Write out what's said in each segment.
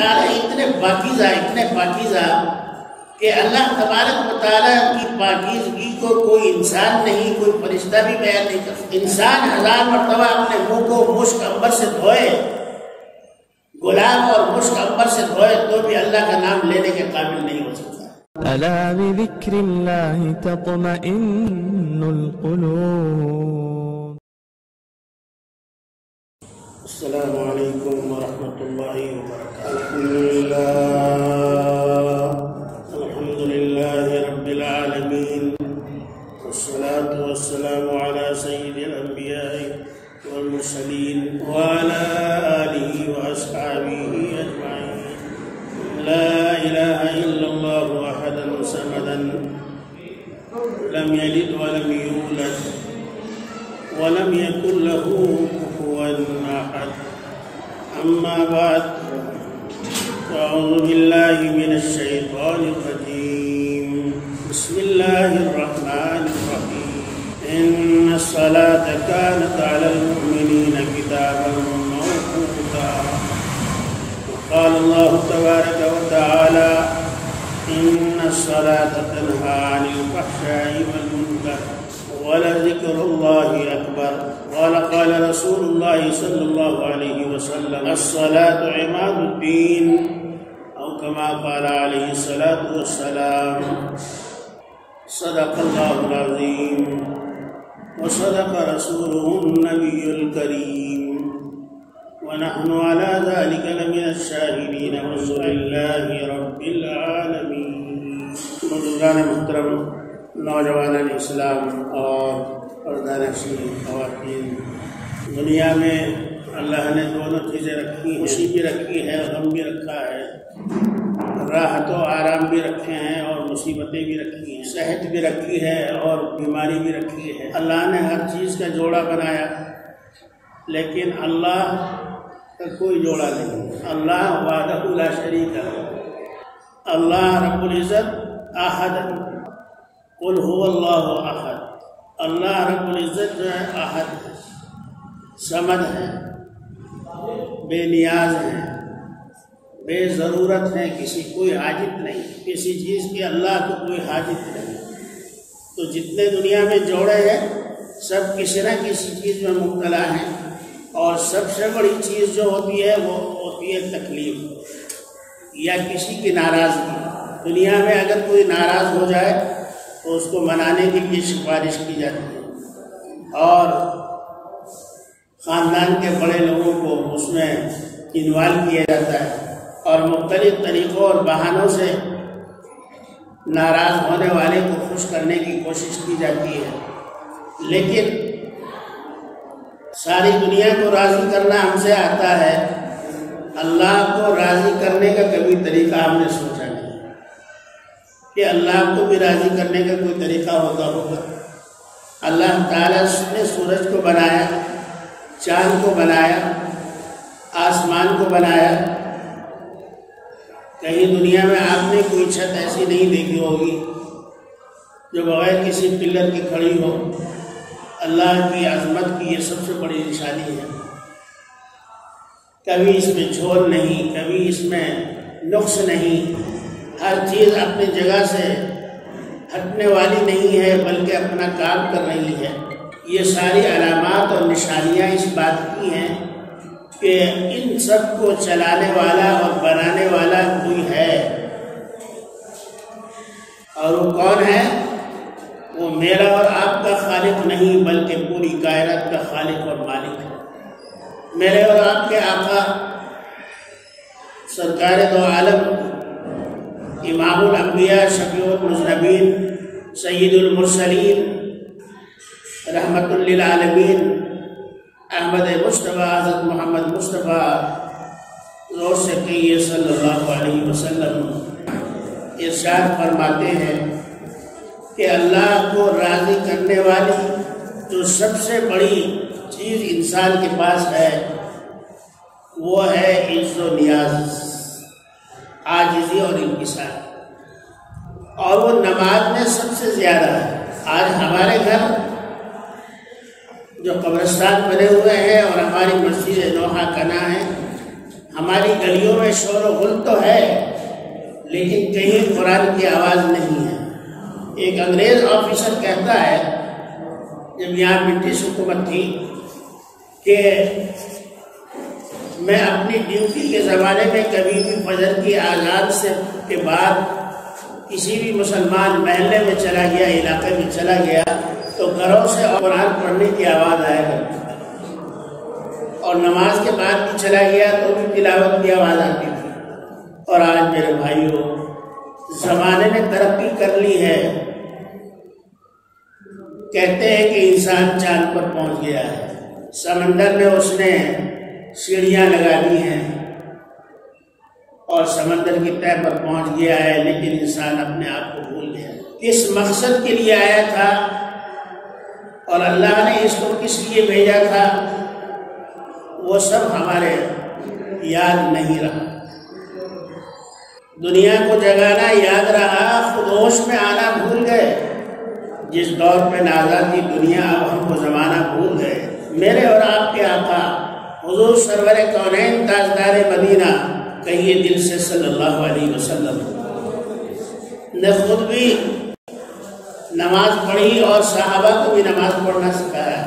تعالیٰ اتنے پاکیزہ کہ اللہ تبارک و تعالیٰ کی پاکیزگی کو کوئی انسان نہیں، کوئی فرشتہ بھی بیان نہیں کر سکتا۔ انسان 1000 مرتبہ اپنے منہ کو مشک عنبر سے دھوئے، گلاب اور مشک عنبر سے دھوئے، تو بھی اللہ کا نام لینے کے قابل نہیں ہو سکتا۔ ألا بذكر الله تطمئن القلوب۔ السلام علیکم ورحمۃ اللہ وبرکاتہ۔ الحمد للہ رب العالمین، والصلاة والسلام على سید الانبیاء والمرسلین وعلى آلہ واصحابہ اجمعین۔ لا الہ الا اللہ وحدہ صمدا لم یلد ولم یولد ولم یکن له كفوا احد۔ اما بعد، اعوذ باللہ من الشیطان الرجیم، بسم اللہ الرحمن الرحیم۔ ان الصلاة كانت على المؤمنین کتابا موقوتا۔ قال الله تبارك وتعالى إن الصلاة تنهى عن الفحشاء والمنكر ولذكر الله أكبر۔ قال رسول الله صلى الله عليه وسلم الصلاة عماد الدين، أو كما قال عليه الصلاة والسلام۔ صدق الله العظيم وصدق رسوله النبي الكريم، ونحن على ذلك لمن الشاهدين وشكر لله رب العالمین۔ بزرگان محترم، نوجوان اسلام اور پردہ نشین خواتین، دنیا میں اللہ نے دونوں چیزیں رکھی ہیں، خوشی بھی رکھی ہے، غم بھی رکھا ہے، راحت و آرام بھی رکھے ہیں اور مصیبتیں بھی رکھی ہیں، صحت بھی رکھی ہے اور بیماری بھی رکھی ہے۔ اللہ نے ہر چیز کا جوڑا بنایا، لیکن اللہ کا کوئی جوڑا نہیں۔ اللہ وحدہ لا شریک ہے۔ اللہ رب العزت احد، قل هو اللہ احد۔ اللہ رب العزت جو ہے احد ہے، صمد ہے، بے نیاز ہے، بے ضرورت ہے، کسی کوئی حاجت نہیں، کسی چیز کی اللہ کو کوئی حاجت نہیں۔ تو جتنے دنیا میں جوڑے ہیں سب کسی نہ کسی چیز میں مبتلا ہیں، اور سب سے بڑی چیز جو ہوتی ہے وہ ہوتی ہے تکلیف یا کسی کی ناراضگی۔ دنیا میں اگر کوئی ناراض ہو جائے تو اس کو منانے کے لیے سفارش کی جاتی ہے، اور خاندان کے بڑے لوگوں کو اس میں انوالو کیا جاتا ہے، اور مختلف طریقوں اور بہانوں سے ناراض ہونے والے کو خوش کرنے کی کوشش کی جاتی ہے۔ لیکن ساری دنیا کو راضی کرنا ہم سے آتا ہے، اللہ کو راضی کرنے کا کبھی طریقہ ہم نے سوچا نہیں کہ اللہ کو بھی راضی کرنے کا کوئی طریقہ ہوتا ہوگا۔ اللہ تعالیٰ نے سورج کو بنایا، چاند کو بنایا، آسمان کو بنایا۔ کہیں دنیا میں آپ نے کوئی چھت ایسی نہیں دیکھی ہوگی جو بغیر کسی پلر کے کھڑی ہو۔ اللہ کی عظمت کی یہ سب سے بڑی نشانی ہے۔ کبھی اس میں جھول نہیں، کبھی اس میں نقص نہیں، ہر چیز اپنی جگہ سے ہٹنے والی نہیں ہے بلکہ اپنا کام کر رہی ہے۔ یہ ساری علامات اور نشانیاں اس بات کی ہیں کہ ان سب کو چلانے والا اور بنانے والا کوئی ہے، اور وہ کون ہے؟ وہ میرا اور آپ کا خالق نہیں بلکہ پوری کائنات کا خالق اور مالک ہے۔ میرے اور آپ کے آقا سرکار دو عالم، امام الانبیاء، شفیع المذنبین، سید المرسلین، رحمت للعالمین، احمد مصطفیٰ، حضرت محمد مصطفیٰ زور سے کہیے صلی اللہ علیہ وسلم، ارشاد فرماتے ہیں کہ اللہ کو راضی کرنے والی جو سب سے بڑی چیز انسان کے پاس ہے وہ ہے عز و نیاز، عاجزی اور انکسار، اور وہ نماز میں سب سے زیادہ ہے۔ آج ہمارے گھر جو قبرستان بنے ہوئے ہیں اور ہماری مسجد نوحہ کنا ہے، ہماری گلیوں میں شور و غل تو ہے لیکن کہیں قرآن کی آواز نہیں ہے۔ ایک انگریز آفیسر کہتا ہے جب یہاں برٹش حکومت تھی کہ میں اپنی ڈیوٹی کے زمانے میں کبھی بھی فجر کی اذان کے بعد کسی بھی مسلمان محلے میں چلا گیا، علاقے میں چلا گیا تو گھروں سے قرآن پڑھنے کی آواز آئے کرتی تھی، اور نماز کے بعد بھی چلا گیا تو بھی تلاوت کی آواز آتی تھی۔ اور آج میرے بھائیوں، زمانے نے ترقی کر لی ہے، کہتے ہیں کہ انسان چاند پر پہنچ گیا ہے، سمندر میں اس نے سیڑھیاں لگا دی ہیں اور سمندر کی تہہ پر پہنچ گیا ہے، لیکن انسان اپنے آپ کو بھول گیا۔ کس مقصد کے لیے آیا تھا اور اللہ نے اس کو کس لیے بھیجا تھا، وہ سب ہمارے یاد نہیں رہا۔ دنیا کو جگانا یاد رہا، خود ہوش میں آنا بھول گئے۔ جس دور پہ نازا تھی دنیا، اب ہم کو زمانہ بھول گئے۔ میرے اور آپ کے آقا حضور سرور کونین تاجدار مدینہ کہیے دل سے صلی اللہ علیہ وسلم نے خود بھی نماز پڑھی اور صحابہ کو بھی نماز پڑھنا سکھایا۔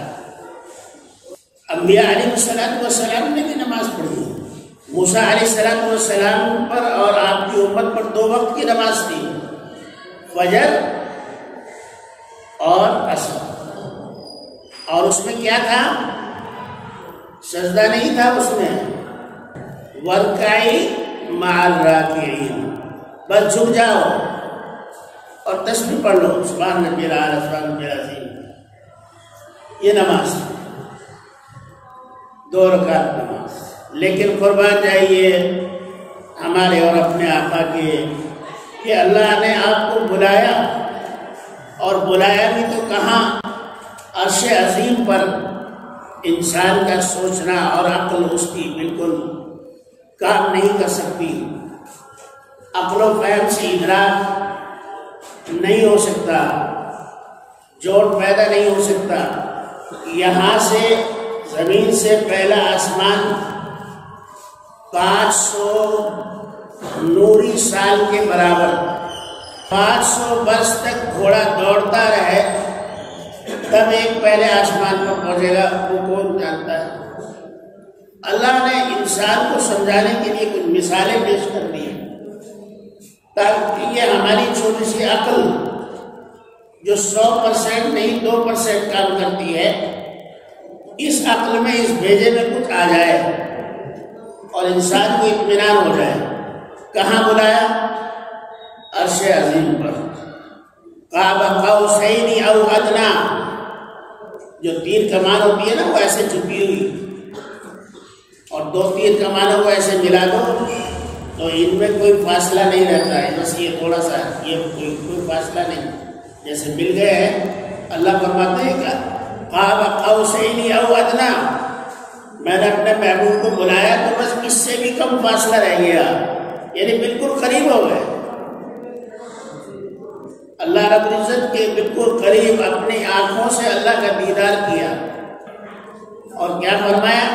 انبیاء علیہ السلام نے بھی نماز پڑھی۔ موسیٰ علیہ السلام پر اور آپ کی امت پر 2 وقت کی نماز تھی، فجر اور عصر، اور اس میں کیا تھا؟ سجدہ نہیں تھا اس میں، وَارْكَعِي مَعَ الرَّاكِعِينَ، بس جھک جاؤ اور تسبیح پڑھ لو، سبحان ربی الاعلیٰ سبحان ربی العظیم۔ یہ نماز 2 رکعت نماز۔ لیکن قربان جائیے ہمارے اور اپنے آقا کے کہ اللہ نے آپ کو بلایا، اور بلایا بھی تو کہاں؟ عرش عظیم پر۔ انسان کا سوچنا اور عقل اس کی بالکل کام نہیں کر سکتی، عقل و فہم سے ادراک نہیں ہو سکتا، جوڑ پیدا نہیں ہو سکتا۔ یہاں سے زمین سے پہلا آسمان 500 نوری سال کے برابر، 500 برس تک گھوڑا دوڑتا رہے تب ایک پہلے آسمان پر پہنچے گا، وہ کون جانتا ہے؟ اللہ نے انسان کو سمجھانے کے لیے کچھ مثالیں پیش کر دی ہیں تاکہ یہ ہماری چھوٹی سی عقل جو 100% نہیں 2% کام کرتی ہے، اس عقل میں اس بھیجے میں کچھ آ جائے اور انسان کو اطمینان ہو جائے۔ کہاں بلایا؟ عرش عظیم پر۔ قاب قوسین او ادنی، جو 3 کمان ہوتی ہے نا وہ ایسے چھپی ہوئی، اور 2 تیر کمانوں کو ایسے ملا دو تو ان میں کوئی فاصلہ نہیں رہتا ہے، بس یہ تھوڑا سا، یہ کوئی فاصلہ نہیں، جیسے مل گئے ہیں۔ اللہ فرماتے ہیں کہ قاب قوسین او ادنی، میں نے اپنے محبوب کو بلایا تو بس اس سے بھی کم فاصلہ رہ گیا، یعنی بالکل قریب ہو گئے۔ اللہ رب العزت کے بالکل قریب اپنی آنکھوں سے اللہ کا دیدار کیا، اور کیا فرمایا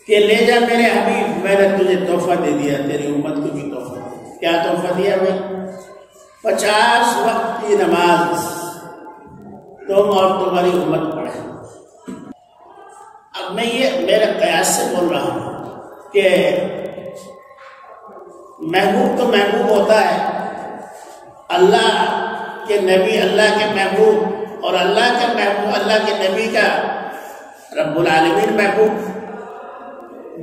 کہ لے جا میرے حبیب، میں نے تجھے تحفہ دے دیا، تیری امت کو بھی تحفہ دیا۔ کیا تحفہ دیا میں؟ 50 وقت کی نماز تم اور تمہاری امت پڑھے۔ اب میں یہ میرے قیاس سے بول رہا ہوں کہ محبوب تو محبوب ہوتا ہے، اللہ کے نبی اللہ کے محبوب، اور اللہ کا محبوب اللہ کے نبی کا رب العالمین محبوب۔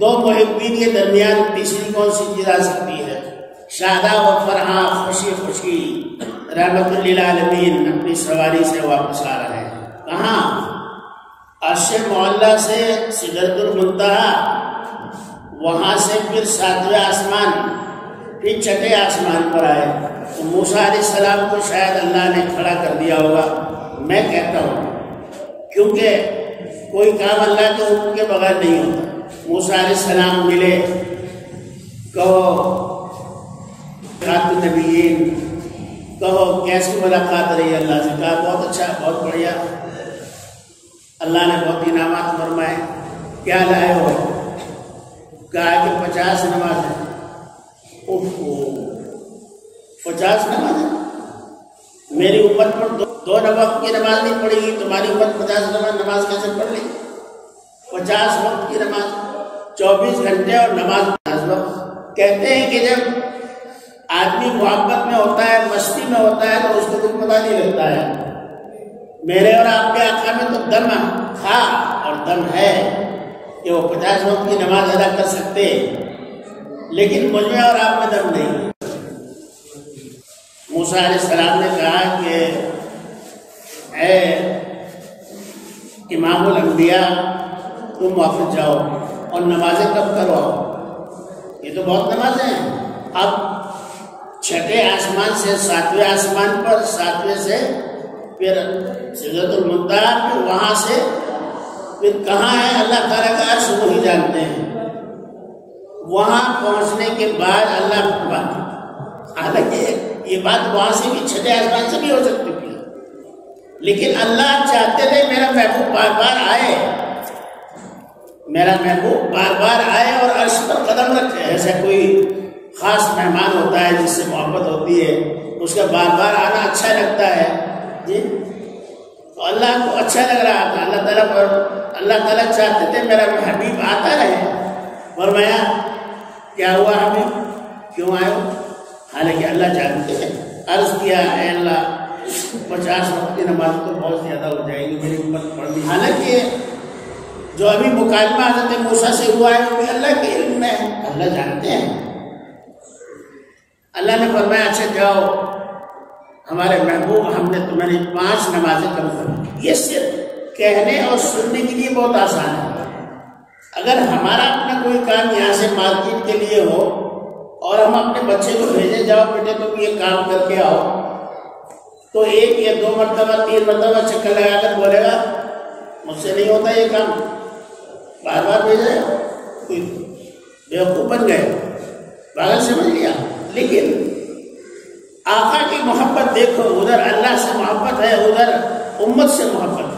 2 محبین کے درمیان تیسری کون سی چیز آ سکتی ہے؟ شادہ و فرحاں، خوشی خوشی، رحمت للعالمین اپنی سواری سے واپس آ رہے ہیں۔ کہاں؟ عرش معلیٰ سے سدرۃ المنتہا، وہاں سے پھر 7ویں آسمان، پھر 6ٹھے آسمان پر آئے۔ تو موسیٰ علیہ السلام کو شاید اللہ نے کھڑا کر دیا ہوگا، میں کہتا ہوں، کیونکہ کوئی کام اللہ کے حکم کے بغیر نہیں ہوتا۔ موسیٰ علیہ السلام ملے، کہو خاتم النبیین، کہو کیسی ملاقات رہی اللہ سے؟ کہا بہت اچھا، بہت بڑھیا، اللہ نے بہت انعامات فرمائے۔ کیا لائے ہو؟ کہا کہ 50 نمازیں. 50 نمازیں میری امت پر 2 وقت کی نماز نہیں پڑے گی، تمہاری امت 50 نماز کیسے پڑھ لے گی؟ 50 وقت کی نماز 24 گھنٹے اور نماز 50 وقت. کہتے ہیں کہ جب آدمی محبت میں ہوتا ہے، مستی میں ہوتا ہے تو اس کو کچھ پتہ نہیں لگتا ہے. میرے اور آپ کے آقا میں تو دم تھا اور دم ہے کہ وہ 50 وقت کی نماز ادا کر سکتے، لیکن مجھ میں اور آپ میں دم نہیں. موسیٰ علیہ السلام نے کہا کہ اے امام الانبیاء تم واپس جاؤ اور نمازیں کب کرواؤ؟ یہ تو بہت نمازیں ہیں. اب 6 آسمان سے 7ویں آسمان پر، 7ویں سے پھر سدرۃ المنتہا، پھر وہاں سے پھر کہاں ہے اللہ تعالیٰ کا عرش وہی جانتے ہیں. وہاں پہنچنے کے بعد اللہ، حالانکہ یہ بات وہاں سے بھی 6 آسمان سے بھی ہو سکتی تھی، لیکن اللہ چاہتے تھے میرا محبوب بار بار آئے، میرا محبوب بار بار آئے اور عرش پر قدم رکھے. ایسا کوئی خاص مہمان ہوتا ہے جس سے محبت ہوتی ہے، اس کا بار بار آنا اچھا لگتا ہے جی. تو اللہ کو اچھا لگ رہا تھا، اللہ تعالیٰ چاہتے تھے میرا حبیب آتا رہے. فرمایا کیا ہوا حبیب، کیوں آئے ہو؟ حالانکہ اللہ جانتے ہیں. عرض کیا اے اللہ 50 وقت کی نماز تو بہت زیادہ ہو جائے گی میری امت پڑھنی. حالانکہ جو ابھی مکالمہ حضرت موسیٰ سے ہوا ہے وہ بھی اللہ کے علم میں ہے، اللہ جانتے ہیں. اللہ نے فرمایا اچھا جاؤ ہمارے محبوب، ہم نے تمہاری 5 نمازیں کم کر. یہ صرف کہنے اور سننے کے لیے بہت آسان ہے. اگر ہمارا اپنا کوئی کام یہاں سے مارکیٹ کے لیے ہو اور ہم اپنے بچے کو بھیجیں جاؤ بیٹے تم یہ کام کر کے آؤ، تو 1 یا 2 مرتبہ 3 مرتبہ چکر لگا کر بولے گا مجھ سے نہیں ہوتا یہ کام، بار بار بھیجے کوئی بیوقوف بن گئے، پاگل سمجھ لیا. لیکن آقا کی محبت دیکھو، ادھر اللہ سے محبت ہے، ادھر امت سے محبت ہے.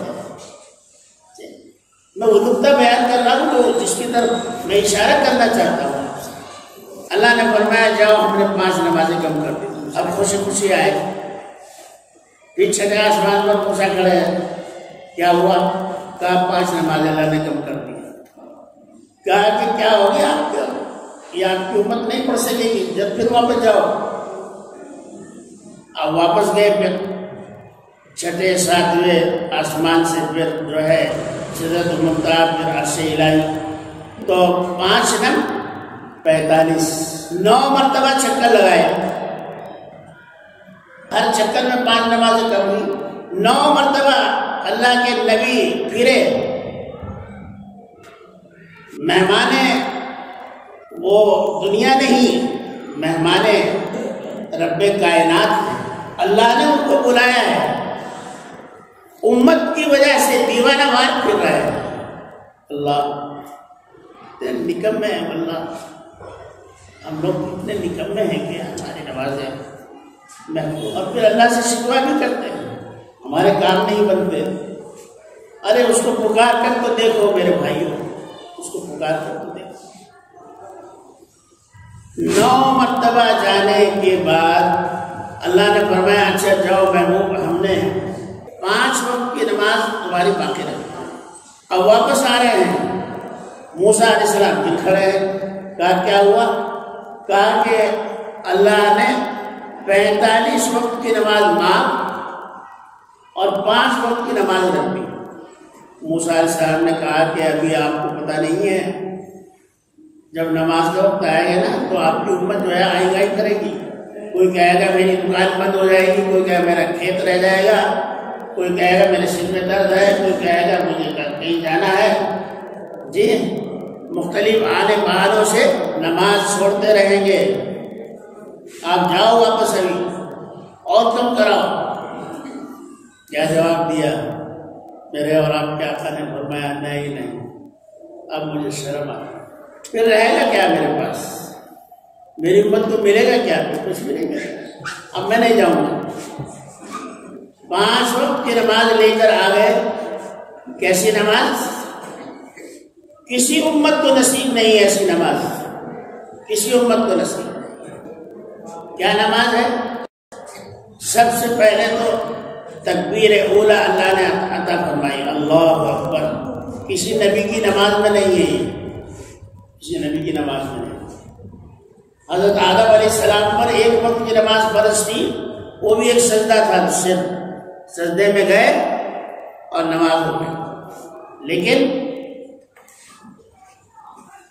میں وہ نقطہ بیان کر رہا ہوں تو جس کی طرف میں اشارہ کرنا چاہتا ہوں. اللہ نے فرمایا جاؤ ہم نے 5 نمازیں کم کر دی. اب خوشی خوشی آئے. پھر 6 آسمان پر موسیٰ کھڑے ہیں. کیا ہوا؟ کہا 5 نمازیں اللہ نے کم کر دی. کہا کہ کیا ہو گیا آپ کا، یہ آپ کی امت نہیں پڑھ سکے گی، جب پھر واپس جاؤ. اب واپس گئے، پھر 6 7ویں آسمان سے پھر جو ہے سدرۃ المنتہا، پھر عرش الہی. تو 5 نم 45، 9 مرتبہ چکر لگائے. ہر چکر میں 5 نمازیں کم ہوئی. 9 مرتبہ اللہ کے نبی پھرے. مہمان وہ دنیا نہیں، مہمان رب کائنات ہیں. اللہ نے ان کو بلایا ہے، امت کی وجہ سے دیوانہ وار پھر رہا ہے. اللہ نکمے ہیں. اللہ ہم لوگ اتنے نکمے ہیں کہ ہماری نمازیں محفوظ، اور پھر اللہ سے شکوہ بھی کرتے ہیں ہمارے کام نہیں بنتے. ارے اس کو پکار کر تو دیکھو میرے بھائیوں، اس کو پکار کر تو دیکھو. 9 مرتبہ جانے کے بعد اللہ نے فرمایا اچھا جاؤ محبوب ہم نے 5 وقت کی نماز تمہاری باقی رکھی. اب واپس آ رہے ہیں. موسیٰ علیہ السلام پھر کھڑے ہیں. کہا کیا ہوا؟ کہا کہ اللہ نے 45 وقت کی نماز معاف اور 5 وقت کی نماز رکھ دی. موسیٰ علیہ السلام نے کہا کہ ابھی آپ کو پتہ نہیں ہے، جب نماز کا وقت آئے گا نا تو آپ کی امت جو ہے آئیں گائی کرے گی. کوئی کہے گا میری دکان بند ہو جائے گی، کوئی کہے میرا کھیت رہ جائے گا، کوئی کہے گا میرے سر میں درد ہے، کوئی کہے گا مجھے کہیں جانا ہے. جی مختلف آنے بہانوں سے نماز چھوڑتے رہیں گے. آپ جاؤ واپس ابھی اور کم کراؤ. کیا جواب دیا میرے اور آپ کے آقا نے؟ فرمایا نہیں، اب مجھے شرم آ. پھر رہے گا کیا میرے پاس؟ میری امت کو ملے گا کیا؟ کچھ بھی نہیں ملے گا. اب میں نہیں جاؤں گا. 5 وقت کی نماز لے کر آ گئے. کیسی نماز؟ کسی امت کو نصیب نہیں ایسی نماز، کسی امت کو نصیب نہیں۔ کیا نماز ہے؟ سب سے پہلے تو تکبیر اولا اللہ نے عطا فرمائی، اللہ اکبر، کسی نبی کی نماز میں نہیں ہے، کسی نبی کی نماز میں نہیں۔ حضرت آدم علیہ السلام پر ایک وقت کی نماز فرض تھی، وہ بھی ایک سجدہ تھا، سجدے میں گئے اور نماز ہو گئی۔ لیکن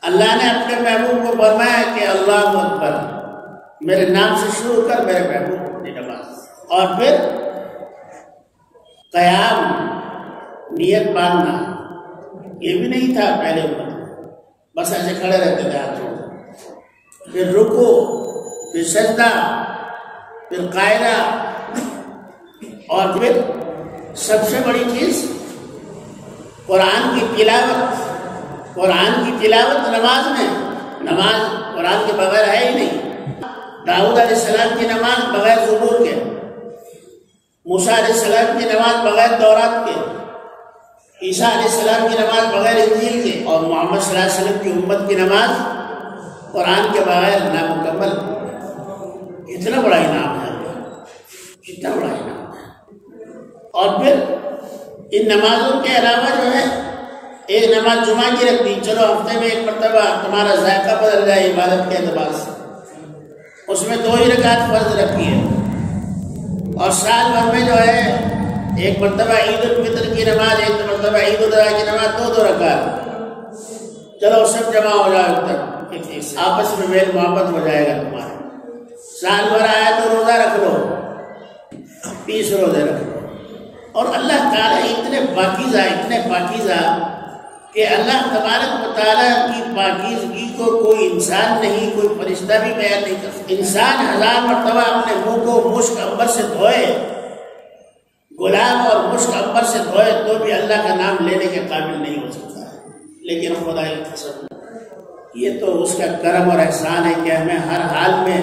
اللہ نے اپنے محبوب کو فرمایا کہ اللہ اکبر، میرے نام سے شروع کر میرے محبوب کی نماز، اور پھر قیام، نیت باندھنا، یہ بھی نہیں تھا پہلے امت، بس ایسے کھڑے رہتے تھے ہاتھوں، پھر رکوع، پھر سجدہ، پھر قاعدہ، اور پھر سب سے بڑی چیز قرآن کی تلاوت۔ قرآن کی تلاوت نماز میں، نماز قرآن کے بغیر ہے ہی نہیں۔ داؤد علیہ السلام کی نماز بغیر زبور کے، موسیٰ علیہ السلام کی نماز بغیر تورات کے، عیسیٰ علیہ السلام کی نماز بغیر انجیل کے، اور محمد صلی اللہ علیہ وسلم کی امت کی نماز قرآن کے بغیر نامکمل۔ اتنا بڑا انعام ہے، اتنا بڑا انعام ہے۔ اور پھر ان نمازوں کے علاوہ جو ہے، ایک نماز جمعہ کی رکھ دی، چلو ہفتے میں ایک مرتبہ تمہارا ذائقہ بدل جائے عبادت کے اعتبار سے، اس میں 2 ہی رکعت فرض رکھی ہے، اور سال بھر میں جو ہے ایک مرتبہ عید الفطر کی نماز، ایک مرتبہ عید الاضحیٰ کی نماز، 2 رکعت، چلو سب جمع ہو جائے تک، آپس میں میل محبت ہو جائے گا تمہارا۔ سال بھر آیا تو روزہ رکھ لو، 30 روزے رکھ لو۔ اور اللہ تعالیٰ اتنے پاکیزہ کہ اللہ تبارک و تعالیٰ کی پاکیزگی کو کوئی انسان نہیں، کوئی فرشتہ بھی بیان نہیں کر سکتا۔ انسان 1000 مرتبہ اپنے منہ کو مشک عنبر سے دھوئے، گلاب اور مشک عنبر سے دھوئے، تو بھی اللہ کا نام لینے کے قابل نہیں ہو سکتا ہے۔ لیکن خدا کی قسم، یہ تو اس کا کرم اور احسان ہے کہ ہمیں ہر حال میں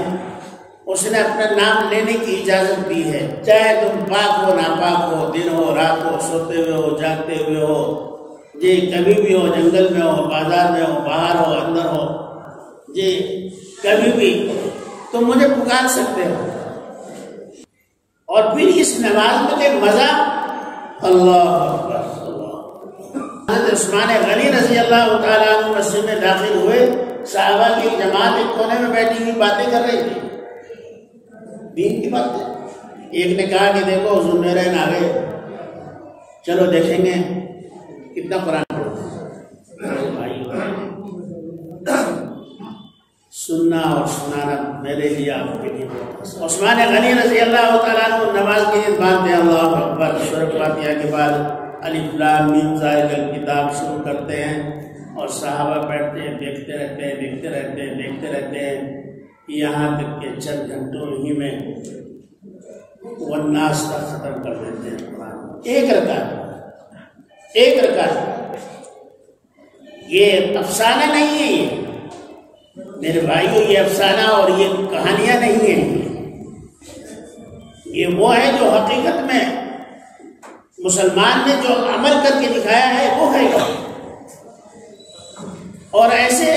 اس نے اپنا نام لینے کی اجازت دی ہے، چاہے تم پاک ہو ناپاک ہو، دن ہو رات ہو، سوتے ہوئے ہو جاگتے ہوئے ہو، جی کبھی بھی ہو، جنگل میں ہو، بازار میں ہو، باہر ہو، اندر ہو، جی کبھی بھی تم مجھے پکار سکتے ہو۔ اور پھر اس نماز میں کہ مزہ، اللہ اکبر، حضرت عثمان غنی رضی اللہ تعالیٰ عنہ مسجد میں داخل ہوئے، صحابہ کی جماعت ایک کونے میں بیٹھی ہوئی باتیں کر رہی تھی، دین کی باتیں۔ ایک نے کہا کہ دیکھو حضور میرین آ گئے، چلو دیکھیں گے کتنا قرآن سننا اور سنانا میرے لیے آپ کے لیے۔ عثمان غنی رضی اللہ تعالیٰ عنہ نماز کے لیے باندھتے اللہ اکبر، سورۃ فاتحہ کے بعد الف لام میم ذالک الکتاب شروع کرتے ہیں، اور صحابہ بیٹھتے ہیں، دیکھتے رہتے ہیں یہاں تک کہ چند گھنٹوں ہی میں والناس تک ختم کر دیتے ہیں قرآن، ایک رکعت۔ یہ افسانہ نہیں ہے، یہ میرے بھائیو، یہ افسانہ اور یہ کہانیاں نہیں ہیں، یہ وہ ہے جو حقیقت میں مسلمان نے جو عمل کر کے دکھایا ہے وہ ہے۔ اور ایسے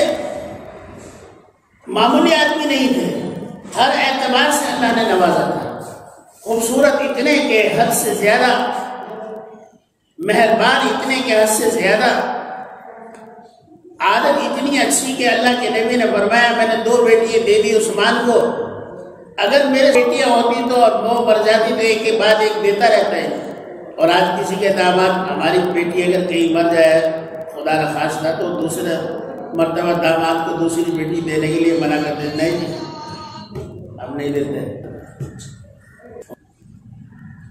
معمولی آدمی نہیں تھے، ہر اعتبار سے اللہ نے نوازا تھا، خوبصورت اتنے کہ حد سے زیادہ، مہربان اتنے کہ حد سے زیادہ، عادت اتنی اچھی کہ اللہ کے نبی نے فرمایا میں نے 2 بیٹیاں دے دی عثمان کو، اگر میرے بیٹیاں ہوتی تو اور 9 مر جاتی تو ایک کے بعد ایک دیتا رہتا ہے۔ اور آج کسی کے داماد، ہماری بیٹی اگر کہیں مر جائے خدا نہ خواستہ تو دوسرے مرتبہ داماد کو دوسری بیٹی دینے کے لیے منع کر دیتے، نہیں ہم نہیں دیتے۔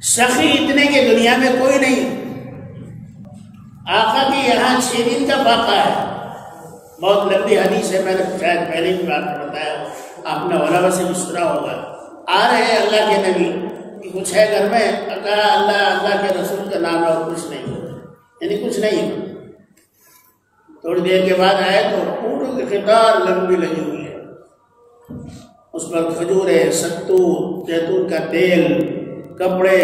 سخی اتنے کہ دنیا میں کوئی نہیں۔ آقا کے یہاں 6 دن کا فاقہ ہے، بہت لمبی حدیث ہے، میں نے شاید پہلے بھی بات بتایا، آپ نے علماء سے بھی سنا ہوگا۔ آ رہے ہیں اللہ کے نبی، کچھ ہے گھر میں، کہا اللہ کے رسول کا نام ہے اور کچھ نہیں، یعنی کچھ نہیں۔ تھوڑی دیر کے بعد آئے تو اونٹوں کی قطار لمبی لگی ہوئی ہے، اس پر کھجوریں، ستو، زیتون کا تیل، کپڑے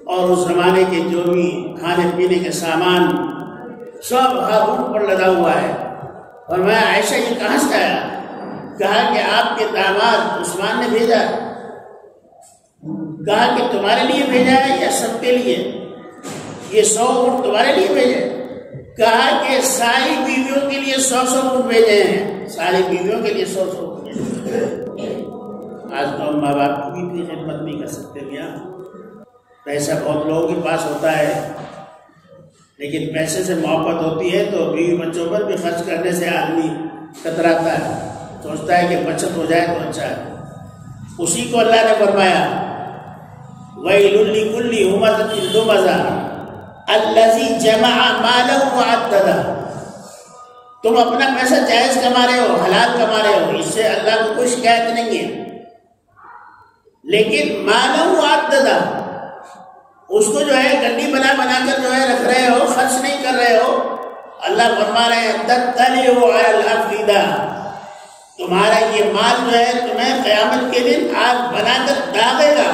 اور اس زمانے کے جو بھی کھانے پینے کے سامان سب ہاتھوں پر لگا ہوا ہے۔ اور میں عائشہ یہ کہاں سے آیا؟ کہا کہ آپ کے داماد عثمان نے بھیجا ہے۔ کہا کہ تمہارے لیے بھیجا ہے یا سب کے لیے؟ یہ 100 اونٹ تمہارے لیے بھیجے؟ کہا کہ ساری بیویوں کے لیے 100 اونٹ بھیجے ہیں، ساری بیویوں کے لیے 100 اونٹ بھیجے۔ آج تو ہم ماں باپ کی بھی خدمت نہیں کر سکتے میاں۔ پیسہ بہت لوگوں کے پاس ہوتا ہے، لیکن پیسے سے محبت ہوتی ہے تو بیوی بچوں پر بھی خرچ کرنے سے آدمی کتراتا ہے، سوچتا ہے کہ بچت ہو جائے تو اچھا ہے۔ اسی کو اللہ نے فرمایا وَيْلٌ لِكُلِّ هُمَزَةٍ لُمَزَةٍ الَّذِي جَمَعَ مَالَهُ وَعَدَّدَهُ۔ تم اپنا پیسہ جائز کما رہے ہو، حلال کما رہے ہو، اس سے اللہ کو کوئی شکایت نہیں ہے، لیکن مَالَهُ وَعَدَّدَهُ، اس کو جو ہے گڈی بنا کر جو ہے رکھ رہے ہو، خرچ نہیں کر رہے ہو۔ اللہ فرما رہے ہیں تَطَّلِعُ عَلَى الْأَفْئِدَةِ، تمہارا یہ مال جو ہے تمہیں قیامت کے دن آگ بنا کر داغے گا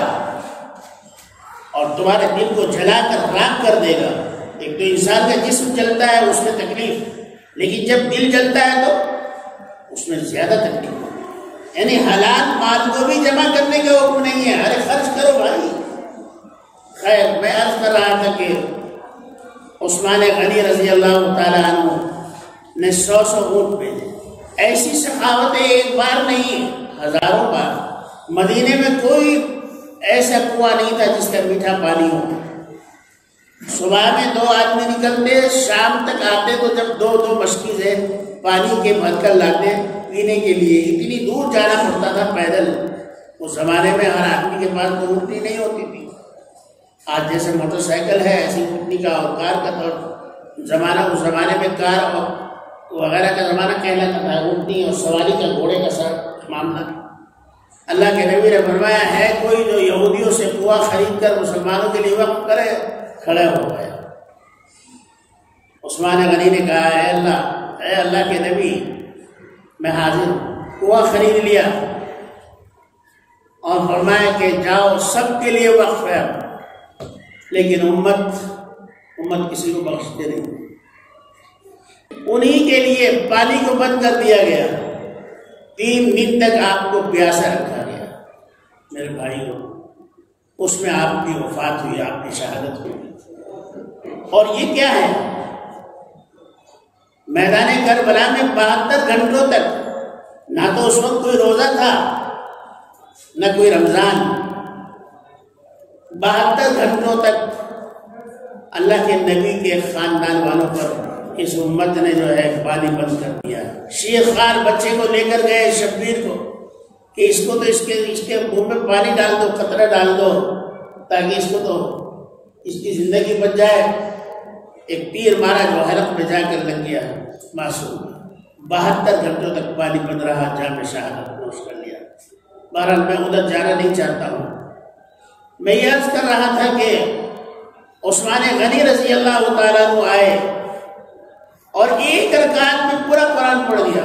اور تمہارے دل کو جلا کر راکھ کر دے گا۔ ایک تو انسان کا جسم جلتا ہے اس میں تکلیف، لیکن جب دل جلتا ہے تو اس میں زیادہ تکلیف۔ یعنی حلال مال کو بھی جمع کرنے کا حکم نہیں ہے، ارے خرچ کرو بھائی۔ خیر، میں عرض کر رہا تھا کہ عثمان غنی رضی اللہ تعالیٰ عنہ نے 100 اونٹ بھیجے۔ ایسی سخاوتیں ایک بار نہیں، ہزاروں بار۔ مدینے میں کوئی ایسا کنواں نہیں تھا جس کا میٹھا پانی ہو۔ صبح میں 2 آدمی نکلتے، شام تک آتے تو جب 2 مشکیزیں پانی کے بھر کر لاتے پینے کے لیے، اتنی دور جانا پڑتا تھا پیدل۔ اس زمانے میں ہر آدمی کے پاس تو اونٹنی نہیں ہوتی تھی، آج جیسے موٹر سائیکل ہے ایسی اونٹنی کا اور کار کا تو زمانہ، اس زمانے میں کار اور وغیرہ کا زمانہ کہلاتا تھا، اونٹنی اور سواری کا گھوڑے کا سر معاملہ۔ اللہ کے نبی نے فرمایا ہے کوئی جو یہودیوں سے کنواں خرید کر مسلمانوں کے لیے وقف کرے، کھڑے ہو گئے۔ عثمان غنی نے کہا اے اللہ کے نبی میں حاضر ہوں۔ کنواں خرید لیا اور فرمایا کہ جاؤ سب کے لیے وقف ہے، لیکن امت کسی کو بخشتے نہیں۔ انہی کے لیے پانی کو بند کر دیا گیا، 3 دن تک آپ کو پیاسا رکھا گیا۔ میرے بھائیوں، اس میں آپ کی وفات ہوئی، آپ کی شہادت ہوئی۔ اور یہ کیا ہے؟ میدان کربلا میں 72 گھنٹوں تک نہ تو اس وقت کوئی روزہ تھا نہ کوئی رمضان، 72 گھنٹوں تک اللہ کے نبی کے خاندان والوں پر اس امت نے جو ہے پانی بند کر دیا۔ شیخ خان بچے کو لے کر گئے شبیر کو کہ اس کو تو اس کے منہ میں پانی ڈال دو، قطرہ ڈال دو تاکہ اس کو تو اس کی زندگی بچ جائے۔ ایک تیر مارا جو حلق میں جا کر لگ گیا، معصوم۔ 72 گھنٹوں تک پانی بند رہا، جام شہادت نوش کر لیا۔ بہرحال میں ادھر جانا نہیں چاہتا ہوں، میں یہ عرض کر رہا تھا کہ عثمان غنی رضی اللہ تعالیٰ عنہ آئے اور 1 رکعت میں پورا قرآن پڑھ دیا۔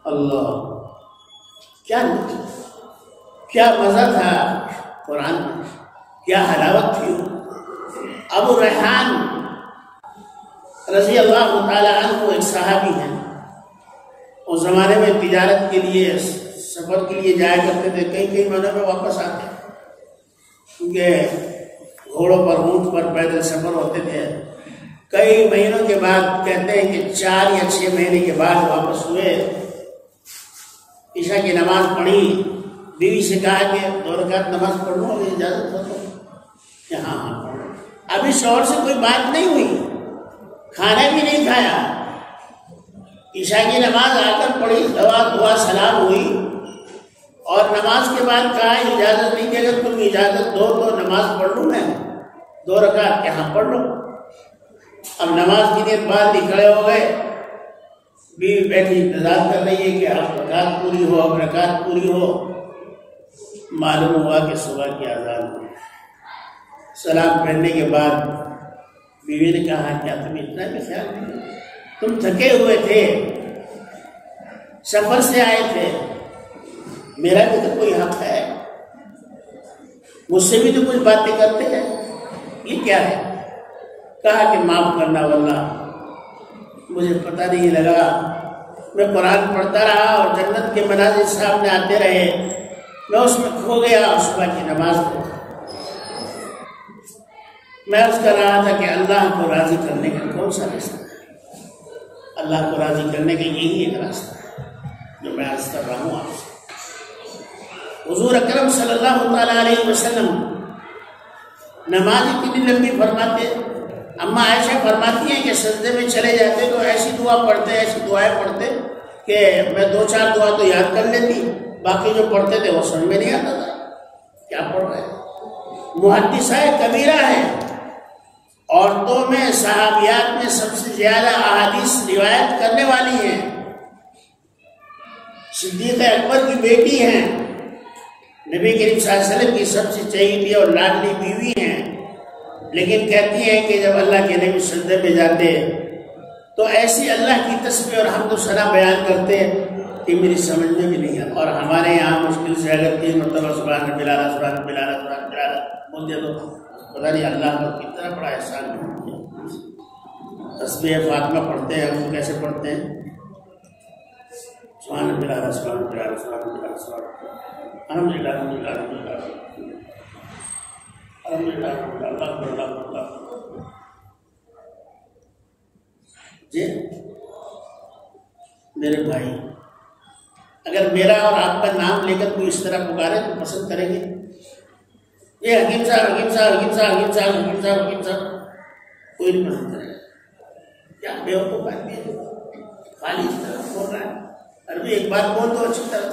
اللہ، کیا مزہ تھا قرآن میں، کیا حلاوت تھی۔ ابو ریحان رضی اللہ تعالیٰ عنہ ایک صحابی ہیں، اس زمانے میں تجارت کے لیے، سفر کے لیے جایا کرتے تھے، کئی مہینوں میں واپس آتے، کیونکہ گھوڑوں پر، اونٹ پر پیدل سفر ہوتے تھے۔ کئی مہینوں کے بعد، کہتے ہیں کہ 4 یا 6 مہینے کے بعد واپس ہوئے، عشاء کی نماز پڑھی، بیوی سے کہا کہ 2 رکعت نماز پڑھ لوں، مجھے اجازت ہو تو؟ کہ ہاں پڑھ لوں۔ ابھی شوہر سے کوئی بات نہیں ہوئی، کھانا بھی نہیں کھایا، عشاء کی نماز آ کر پڑھی، دعا سلام ہوئی اور نماز کے بعد کہا اجازت نہیں کہ اگر تم اجازت دو تو نماز پڑھ لوں میں 2 رکعت؟ کہ ہاں پڑھ لو۔ اب نماز کی دیر بعد بھی کھڑے ہو گئے، بیوی بیٹھی انتظار کر رہی ہے کہ اب رکعت پوری ہو، اب رکعت پوری ہو۔ معلوم ہوا کہ صبح کی اذان ہوئی۔ سلام پڑھنے کے بعد بیوی نے کہا کیا تمہیں اتنا بھی خیال نہیں؟ تم تھکے ہوئے تھے، سفر سے آئے تھے، میرا بھی تو کوئی حق ہے، مجھ سے بھی تو کچھ باتیں کرتے ہیں، یہ کیا ہے؟ کہا کہ معاف کرنا واللہ مجھے پتہ نہیں لگا، میں قرآن پڑھتا رہا اور جنت کے مناظر سامنے آتے رہے، میں اس میں کھو گیا اور صبح کی نماز پڑھا۔ میں اس کا رہا تھا کہ اللہ کو راضی کرنے کا کون سا راستہ ہے؟ اللہ کو راضی کرنے کا یہی ایک راستہ ہے جو میں عرض کر رہا ہوں آپ سے۔ حضور اکرم صلی اللہ تعالیٰ علیہ وسلم نماز اتنی لمبی فرماتے، اما عائشہ فرماتی ہیں کہ سجدے میں چلے جاتے تو ایسی دعا پڑھتے، ایسی دعائیں پڑھتے کہ میں 2-4 دعا تو یاد کر لیتی، باقی جو پڑھتے تھے وہ سمجھ میں نہیں آتا تھا کیا پڑھ رہے ہیں۔ محدثہ کبیرہ ہے، عورتوں میں صحابیات میں سب سے زیادہ احادیث روایت کرنے والی ہیں، صدیق اکبر کی بیٹی ہیں، نبی کریم صلی اللہ علیہ وسلم کی سب سے چہیتی اور لاڈلی بیوی ہیں، لیکن کہتی ہیں کہ جب اللہ کے نبی سجدے پہ جاتے تو ایسی اللہ کی تسبیح اور حمد و ثنا بیان کرتے کہ میری سمجھ میں بھی نہیں آتا۔ اور ہمارے یہاں مشکل سے اگر 3 مرتبہ سبحان ربی الاعلیٰ سبحان ربی الاعلیٰ سبحان ربی الاعلیٰ بول دیا تو پتہ نہیں اللہ کا کتنا بڑا احسان ہے۔ تسبیح فاطمہ پڑھتے ہیں، ہم کیسے پڑھتے ہیں؟ سبحان ربی الاعلیٰ سبحان ربی الاعلیٰ سبحان ربی الاعلیٰ سبحان ربی الاعلیٰ الحمدللہ الحمدللہ الحمدللہ الحمدللہ اللہ اکبر اللہ اکبر۔ جی میرے بھائی، اگر میرا اور آپ کا نام لے کر کوئی اس طرح پکارے تو پسند کریں گے؟ یہ حکیم صاحب حکیم صاحب حکیم صاحب حکیم صاحب حکیم صاحب حکیم صاحب کوئی نہیں پسند کرے گا۔ کیا بیوقوف آدمی ہے خالی اس طرح بول رہا ہے؟ عربی ایک بات بول دو اچھی طرح،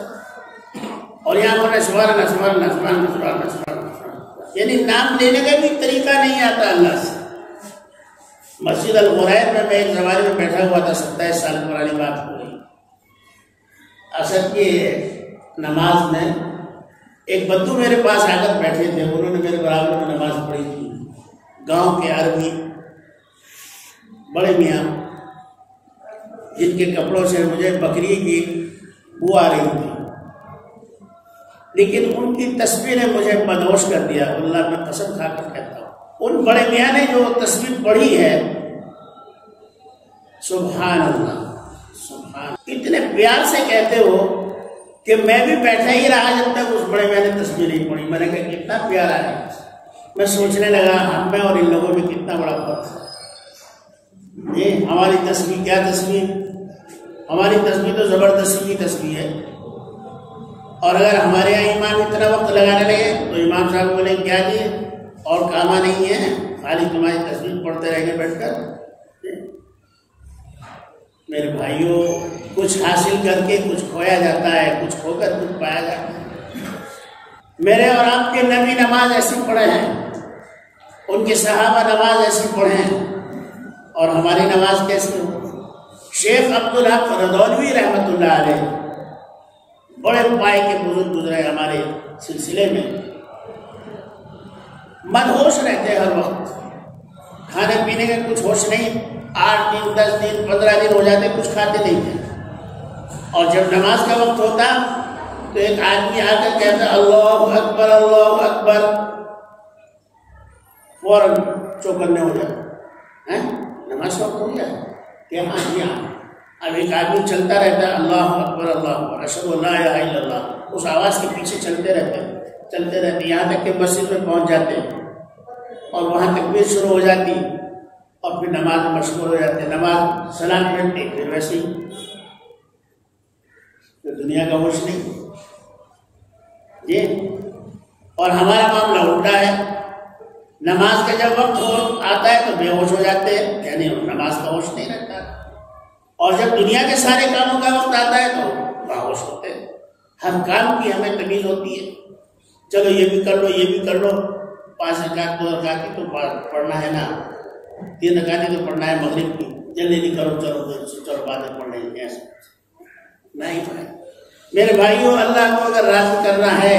اور یہاں پر سبحان اللہ سبحان اللہ سبحان اللہ سبحان اللہ سبحان اللہ، یعنی نام لینے کا بھی طریقہ نہیں آتا اللہ سے۔ مسجد الغریر میں ایک زمانے میں بیٹھا ہوا تھا، 27 سال پرانی بات ہو گئی۔ اصل کی نماز میں ایک بدو میرے پاس آ کر بیٹھے تھے، انہوں نے میرے برابر میں نماز پڑھی تھی، گاؤں کے عربی بڑے میاں جن کے کپڑوں سے مجھے بکری کی بو آ رہی تھی، لیکن ان کی تصویر نے مجھے مدہوش کر دیا، اللہ میں قسم کھا کر کہتا ہوں۔ ان بڑے میاں نے جو تصویر پڑھی ہے، سبحان اللہ سبحان، اتنے پیار سے کہتے ہو کہ میں بھی بیٹھا ہی رہا جب تک اس بڑے میاں نے تصویر نہیں پڑھی۔ میں نے کہا کتنا پیارا ہے، میں سوچنے لگا ہم میں اور ان لوگوں میں کتنا بڑا فرق ہے۔ یہ ہماری تصویر کیا تصویر، ہماری تصویر تو زبردستی کی تصویر ہے، اور اگر ہمارے یہاں امام اتنا وقت لگانے لگے تو امام صاحب بولے کیا جی اور کاما نہیں ہے، خالی تمہاری تصویر پڑھتے رہیں گے بیٹھ کر۔ میرے بھائیوں، کچھ حاصل کر کے کچھ کھویا جاتا ہے، کچھ کھو کر کچھ پایا جاتا ہے۔ میرے اور آپ کے نبی نماز ایسی پڑھے ہیں، ان کے صحابہ نماز ایسی پڑھے ہیں، اور ہماری نماز کیسی ہو؟ شیخ عبدالحق رضوی رحمۃ اللہ علیہ بڑے پائے کے بزرگ گزرے ہمارے سلسلے میں، مدہوش رہتے ہر وقت، کھانے پینے کا کچھ ہوش نہیں، 8 دن 10 دن 15 دن ہو جاتے کچھ کھاتے نہیں تھے، اور جب نماز کا وقت ہوتا تو ایک آدمی آ کر کہتا اللہ اکبر اللہ اکبر، فوراً چوکنے ہو جاتا، نماز کا وقت ہو گیا کہ ہاں جی ہاں۔ اب ایک آدمی چلتا رہتا ہے اللہ اکبر اللہ اکبر اشہد ان لا الہ الا اللہ، اس آواز کے پیچھے چلتے رہتے یہاں تک کہ مسجد میں پہنچ جاتے اور وہاں تکبیر شروع ہو جاتی اور پھر نماز میں مشغول ہو جاتے، نماز سلام پھیرتے پھر ویسے ہی دنیا کا ہوش نہیں جی۔ اور ہمارا معاملہ الٹا ہے، نماز کا جب وقت آتا ہے تو بے ہوش ہو جاتے ہیں، یعنی نماز کا ہوش نہیں رہتا، اور جب دنیا کے سارے کاموں کا وقت آتا ہے تو باہوش ہوتے ہیں۔ ہر کام کی ہمیں تمیز ہوتی ہے، چلو یہ بھی کر لو یہ بھی کر لو، 5 رکعت 2 رکعت کی تو پڑھنا ہے نا، 3 رکعت تو پڑھنا ہے مغرب کی، جلدی نہیں کرو چلو باتیں پڑھ رہی ہیں، ایسا نہیں پڑھے۔ میرے بھائیوں، اللہ کو اگر راضی کرنا ہے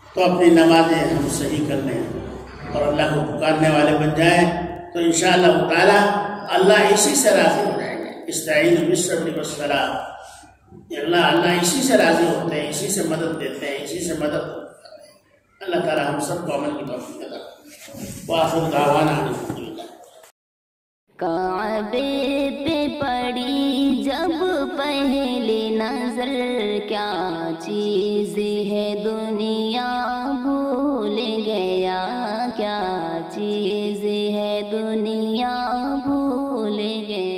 تو اپنی نمازیں ہم صحیح کر لیں اور اللہ کو پکارنے والے بن جائیں، تو انشاءاللہ تعالی اللہ اسی سے راضی ہو جائیں گے۔ استعینوا بالصبر والصلاۃ، اللہ اسی سے راضی ہوتے ہیں، اسی سے مدد دیتے ہیں، اسی سے مدد کرتے ہیں۔ اللہ تعالی ہم سب کو عمل کی توفیق عطا فرمائے۔ وآخر دعوانا کعبے پہ پڑی جب پہلی نظر، کیا چیز ہے دنیا بھول گیا، کیا چیز ہے دنیا بھول گیا۔